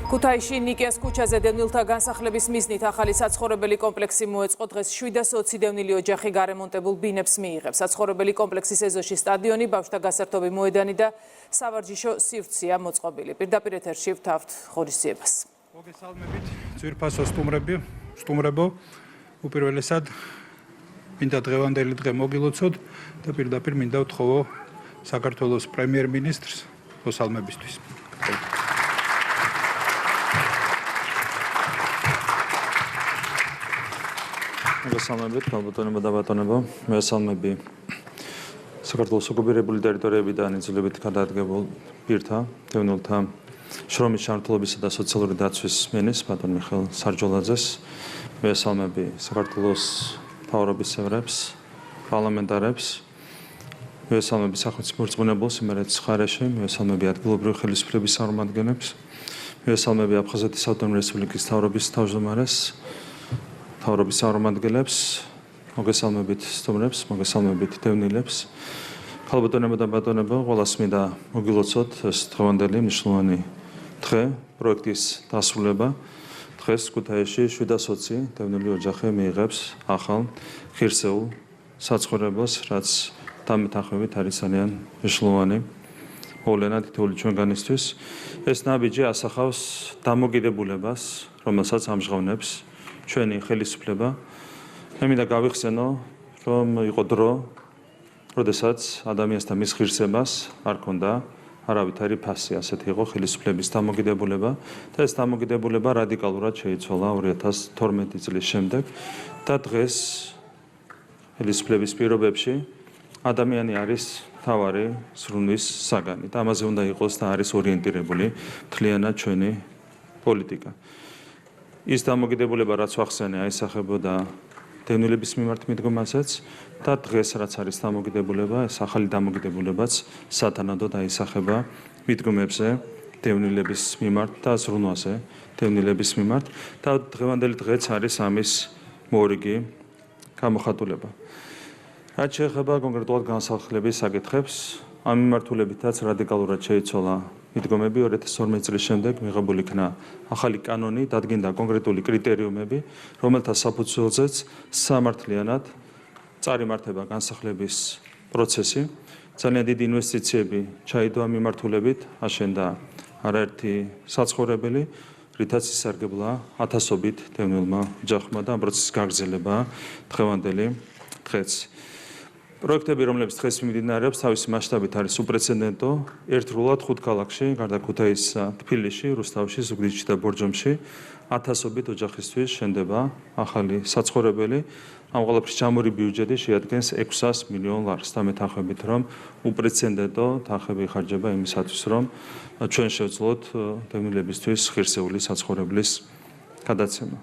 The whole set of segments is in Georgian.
ქუთაისში ნიკეს ქუჩაზე დევნილთა განსახლების მიზნით ახალი საცხოვრებელი კომპლექსი მოეწყო. დღეს 720 დევნილი ოჯახი გარემონტებულ ბინებს მიიღებს. საცხოვრებელი კომპლექსის ეზოში სტადიონი, ბავშვთა გასართობი მოედანი და სავარჯიშო სივრცეა მოწყობილი. პირდაპირ ეთერში ვთავთ ღონისძიებას. მოგესალმებით, ძვირფასო სტუმრებო, უპირველესად მინდა დღევანდელი დღე მოგილოცოთ და პირდაპირ მინდა ვთხოვო საქართველოს პრემიერ-მინისტრს მოსალმებისთვის. მოგესალმებით, ქალბატონებო და ბატონებო. მოგესალმები საქართველოს ოკუპირებული ტერიტორიებიდან იძულებით გადაადგებულ პირთა, დევნილთა შრომის ჩართულობისა და სოციალური დაცვის მინისტრს, ბატონ მიხეილ სარჯოლაძეს. მოგესალმები საქართველოს მთავრობის წევრებს, პარლამენტარებს. მოგესალმები სახელმწიფო მორწმუნებელს იმერეთის მხარეში. მოგესალმები ადგილობრივი ხელისუფლების წარმომადგენლებს. მოგესალმები აფხაზეთის ავტონომიური რესპუბლიკის მთავრობის თავმჯდომარეს. მთავრობის წარმომადგენლებს, მოგესალმებით სტუმრებს, მოგესალმებით დევნილებს. ქალბატონებო და ბატონებო, ყველას მინდა მოგილოცოთ ეს დღევანდელი მნიშვნელოვანი დღე, პროექტის დასრულება. დღეს ქუთაისში 720 დევნილი ოჯახი მიიღებს ახალ ღირსეულ საცხოვრებელს, რაც დამეთანხმებით არის ძალიან მნიშვნელოვანი მოვლენა თითოეული ჩვენგანისთვის. ეს ნაბიჯი ასახავს დამოკიდებულებას, რომელსაც ამჟღავნებს ჩვენი ხელისუფლება. მე მინდა გავიხსენო, რომ იყო დრო, როდესაც ადამიანს და მის ღირსებას არ ქონდა არავითარი ფასი, ასეთი იყო ხელისუფლების დამოკიდებულება და ეს დამოკიდებულება რადიკალურად შეიცვალა 2012 წლის შემდეგ და დღეს ხელისუფლების პირობებში ადამიანი არის მთავარი ზრუნვის საგანი და ამაზე უნდა იყოს და არის ორიენტირებული მთლიანად ჩვენი პოლიტიკა. ის დამოკიდებულება, რაც ვახსენე, აისახებოდა დევნილების მიმართ მიდგომასაც და დღეს რაც არის დამოკიდებულება, ეს ახალი დამოკიდებულებაც სათანადოდ აისახება მიდგომებზე დევნილების მიმართ და ზრუნვაზე დევნილების მიმართ და დღევანდელი დღეც არის ამის მორიგი გამოხატულება. რაც შეეხება კონკრეტულად განსახლების საკითხებს, ამ მიმართულებითაც რადიკალურად შეიცვალა მიდგომები 2012 წლის შემდეგ მიღებული იქნა ახალი კანონი, დადგინდა კონკრეტული კრიტერიუმები, რომელთა საფუძველზეც სამართლიანად წარიმართება განსახლების პროცესი. ძალიან დიდი ინვესტიციები ჩაიდო ამ მიმართულებით, აშენდა არაერთი საცხოვრებელი, რითაც ისარგებლა ათასობით დევნილმა ოჯახმა და ამ პროცესის გაგრძელება დღევანდელი დღეც. პროექტები, რომლებიც დღეს მიმდინარეობს, თავისი მასშტაბით არის უპრეცედენტო. ერთდროულად 5 ქალაქში, გარდა ქუთაისისა, თბილისში, რუსთავში, ზუგდიდში და ბორჯომში ათასობით ოჯახისთვის შენდება ახალი საცხოვრებელი. ამ ყველაფრის ჩამორი ბიუჯეტი შეადგენს 600 მილიონ ლარს. დამეთანხმებით, რომ უპრეცედენტო თანხები იხარჯება იმისათვის, რომ ჩვენ შევძლოთ დევნილებისთვის ღირსეული საცხოვრებლის გადაცემა.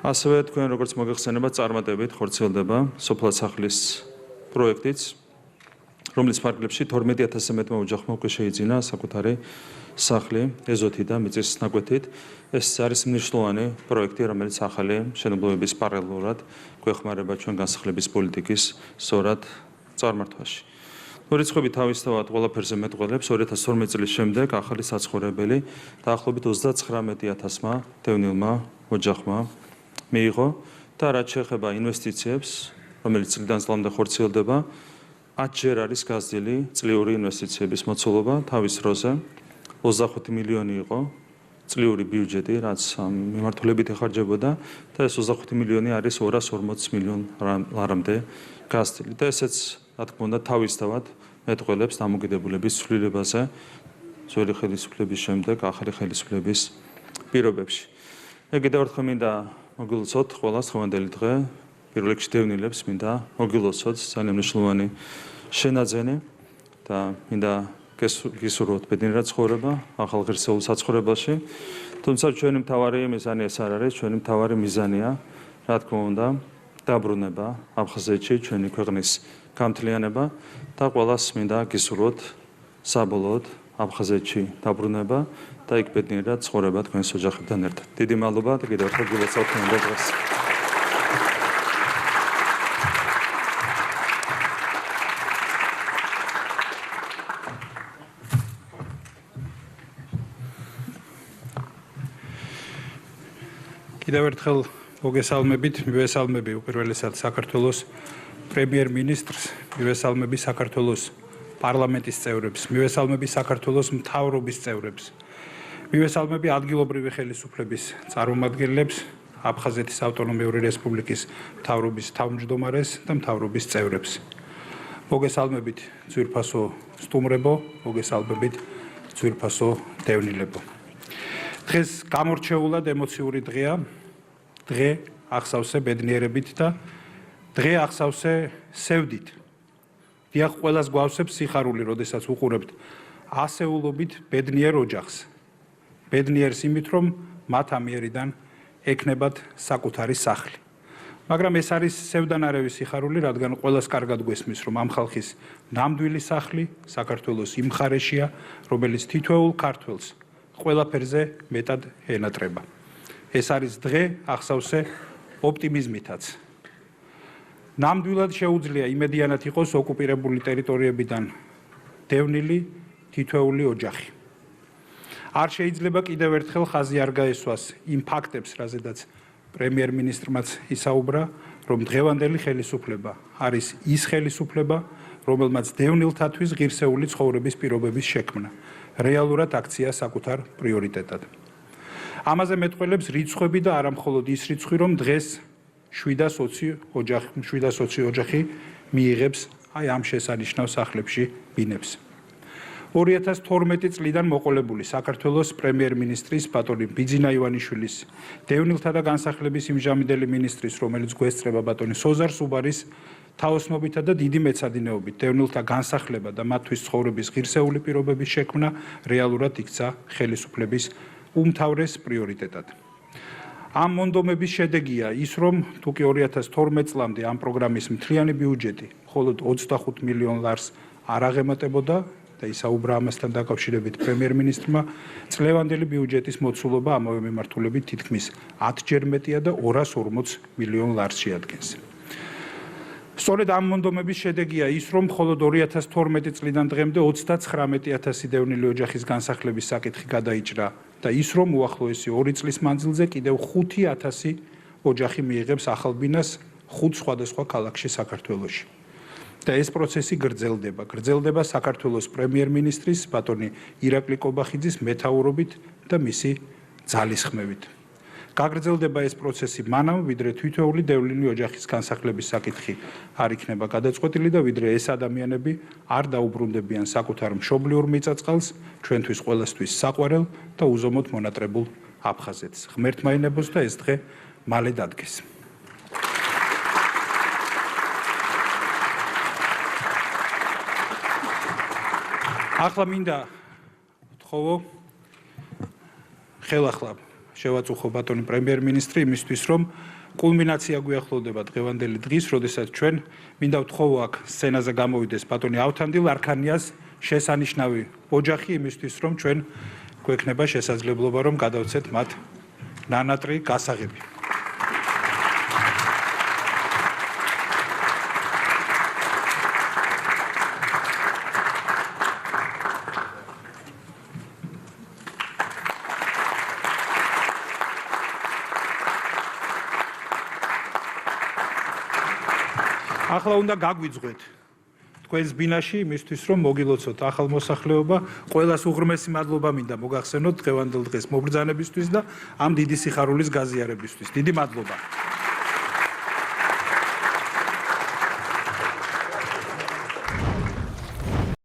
ასევე თქვენ როგორც მოგეხსენება, წარმატებით ხორციელდება სოფლად-სახლის პროექტიც, რომლის ფარგლებში 12000-ზე მეტმა ოჯახმა უკვე შეიძინა საკუთარი სახლი ეზოთი და მიწის ნაკვეთით. ეს არის მნიშვნელოვანი პროექტი, რომელიც ახალი მშენებლობების პარალელურად გვეხმარება ჩვენ განსახლების პოლიტიკის სწორად წარმართვაში. რიცხვები თავისთავად ყველაფერზე მეტყველებს. 2012 წლის შემდეგ ახალი საცხოვრებელი დაახლოებით 39000-მა დევნილმა ოჯახმა მიიღო და რაც შეეხება ინვესტიციებს, რომელიც წლიდან წლამდე ხორციელდება, 10-ჯერ არის გაზრდილი წლიური ინვესტიციების მოცულობა. თავის დროზე 25 მილიონი იყო წლიური ბიუჯეტი, რაც ამ მიმართულებით ეხარჯებოდა და ეს 25 მილიონი არის 240 მილიონ ლარამდე გაზრდილი. და ესეც, რა თქმა უნდა, თავისთავად მეტყველებს დამოკიდებულების ცვლილებაზე ძველი ხელისუფლების შემდეგ ახალი ხელისუფლების პირობებში. მე კიდევ ერთხელ მინდა მოგილოცოთ ყველას დღევანდელი დღე. პირველ რიგში დევნილებს მინდა მოგილოცოთ ძალიან მნიშვნელოვანი შენაძენი და მინდა გისურვოთ ბედნიერად ცხოვრება ახალ ღირსეულ საცხოვრებელში. თუმცა ჩვენი მთავარი მიზანი ეს არ არის, ჩვენი მთავარი მიზანია, რა თქმა უნდა, დაბრუნება აფხაზეთში, ჩვენი ქვეყნის გამთლიანება და ყველას მინდა გისურვოთ საბოლოოდ აფხაზეთში დაბრუნება და იქ ბედნიერად ცხოვრება თქვენს ოჯახებთან ერთად. დიდი მადლობა და კიდევ ერთხელ გილოცავთ თქვენდა დღეს. კიდევ ერთხელ მოგესალმებით, მივესალმები უპირველესად საქართველოს პრემიერ-მინისტრს, მივესალმები საქართველოს პარლამენტის წევრებს, მივესალმები საქართველოს მთავრობის წევრებს, მივესალმები ადგილობრივი ხელისუფლების წარმომადგენლებს, აფხაზეთის ავტონომიური რესპუბლიკის მთავრობის თავმჯდომარეს და მთავრობის წევრებს. მოგესალმებით ძვირფასო სტუმრებო, მოგესალმებით ძვირფასო დევნილებო. დღეს გამორჩეულად ემოციური დღეა. დღე ახსავსე ბედნიერებით და დღე ახსავსე სევდით. დიახ, ყველას გვავსებს სიხარული, როდესაც უყურებთ ასეულობით ბედნიერ ოჯახს. ბედნიერს იმით, რომ მათ ამიერიდან ეკნებათ საკუთარი სახლი. მაგრამ ეს არის სევდანარევი სიხარული, რადგან ყველას კარგად გვესმის, რომ ამ ხალხის ნამდვილი სახლი საქართველოს იმ მხარეშია, რომელიც თითოეულ ქართველს ყველაფერზე მეტად ენატრება. ეს არის დღე ახსავსე ოპტიმიზმითაც. ნამდვილად შეუძლია იმედიანად იყოს ოკუპირებული ტერიტორიებიდან დევნილი თითოეული ოჯახი. არ შეიძლება კიდევ ერთხელ ხაზი არ გაესვას იმ ფაქტებს, რაზედაც პრემიერ-მინისტრმაც ისაუბრა, რომ დღევანდელი ხელისუფლება არის ის ხელისუფლება, რომელმაც დევნილთათვის ღირსეული ცხოვრების პირობების შექმნა რეალურად აქცია საკუთარ პრიორიტეტად. ამაზე მეტყველებს რიცხვები და არა მხოლოდ ის რიცხვი, რომ დღეს 720 ოჯახი მიიღებს აი ამ შესანიშნავ სახლებში ბინებს. 2012 წლიდან მოყოლებული საქართველოს პრემიერ-მინისტრის ბატონი ბიძინა ივანიშვილის, დევნილთა და განსახლების იმჟამინდელი მინისტრის, რომელიც გვესწრება ბატონი სოზარ სუბარის თაოსნობითა და დიდი მეცადინეობით დევნილთა განსახლება და მათთვის ცხოვრების ღირსეული პირობების შექმნა რეალურად იქცა ხელისუფლების უმთავრეს პრიორიტეტად. ამ მონდომების შედეგია ის, რომ თუკი 2012 წლამდე ამ პროგრამის მთლიანი ბიუჯეტი მხოლოდ 25 მილიონ ლარს არ აღემატებოდა და ისაუბრა ამასთან დაკავშირებით პრემიერ-მინისტრმა, წლევანდელი ბიუჯეტის მოცულობა ამავე მიმართულებით თითქმის 10-ჯერ მეტია და 240 მილიონ ლარს შეადგენს. სწორედ ამ მონდომების შედეგია ის, რომ მხოლოდ 2012 წლიდან დღემდე 39,000 დევნილი ოჯახის განსახლების საკითხი გადაიჭრა და ის, რომ უახლოესი 2 წლის მანძილზე კიდევ 5,000 ოჯახი მიიღებს ახალ ბინას 5 სხვადასხვა ქალაქში საქართველოში. და ეს პროცესი გრძელდება საქართველოს პრემიერ-მინისტრის ბატონი ირაკლი კობახიძის მეთაურობით და მისი ძალისხმევით. გაგრძელდება ეს პროცესი მანამ, ვიდრე თითოეული დევნილი ოჯახის განსახლების საკითხი არ იქნება გადაწყვეტილი და ვიდრე ეს ადამიანები არ დაუბრუნდებიან საკუთარ მშობლიურ მიწა-წყალს, ჩვენთვის ყველასთვის საყვარელ და უზომოდ მონატრებულ აფხაზეთს. ღმერთმა ინებოს და ეს დღე მალე დადგეს. ახლა მინდა ვთხოვო ხელახლა შევაწუხო ბატონი პრემიერ-მინისტრი იმისთვის, რომ კულმინაცია გვიახლოვდება დღევანდელი დღის, როდესაც ჩვენ მინდა ვთხოვო აქ სცენაზე გამოვიდეს ბატონი ავთანდილ არქანიას შესანიშნავი ოჯახი იმისთვის, რომ ჩვენ გვექნება შესაძლებლობა, რომ გადავცეთ მათ ნანატრი გასაღები. ახლა უნდა გაგვიძღვეთ თქვენს ბინაში იმისთვის, რომ მოგილოცოთ ახალ მოსახლეობა. ყველას უღრმესი მადლობა მინდა მოგახსენოთ დღევანდელ დღეს მობრძანებისთვის და ამ დიდი სიხარულის გაზიარებისთვის. დიდი მადლობა.